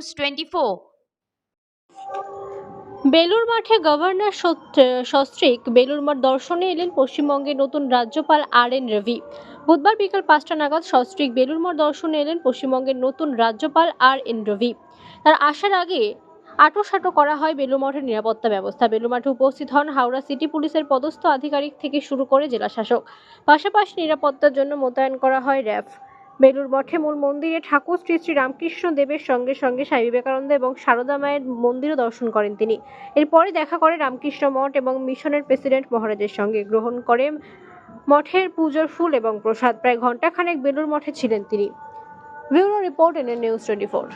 News 24। Belur মাঠে governor সস্ত্রীক Belur মঠ দর্শনে এলেন পশ্চিমবঙ্গের নতুন রাজ্যপাল RN রবি। বুধবার বিকাল 5টা নাগাদ সস্ত্রীক বেলুর মঠ দর্শনে এলেন পশ্চিমবঙ্গের নতুন রাজ্যপাল RN রবি। তার আসার আগে আঁটোসাঁটো করা হয় বেলুর মঠের নিরাপত্তা ব্যবস্থা। বেলুর মাঠে উপস্থিত হন হাওড়া সিটি পুলিশের পদস্থ আধিকারিক থেকে শুরু করে জেলা শাসক। পাশাপাশি নিরাপত্তার জন্য মোতায়েন করা হয় র্যাব। বেলুর মঠে মূল মন্দিরে ঠাকুর শ্রী শ্রী রামকৃষ্ণ দেবের সঙ্গে সঙ্গে স্বামী বিবেকানন্দ এবং সারদা মায়ের মন্দিরও দর্শন করেন তিনি। এরপরে দেখা করে রামকৃষ্ণ মঠ এবং মিশনের প্রেসিডেন্ট মহারাজের সঙ্গে গ্রহণ করে মঠের পুজোর ফুল এবং প্রসাদ। প্রায় ঘণ্টাখানেক বেলুর মঠে ছিলেন তিনি। Bureau report NN News 24।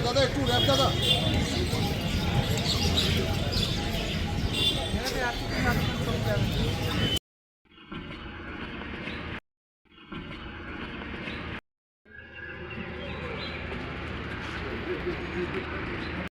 দাদা একটু র্যাপ দাদা।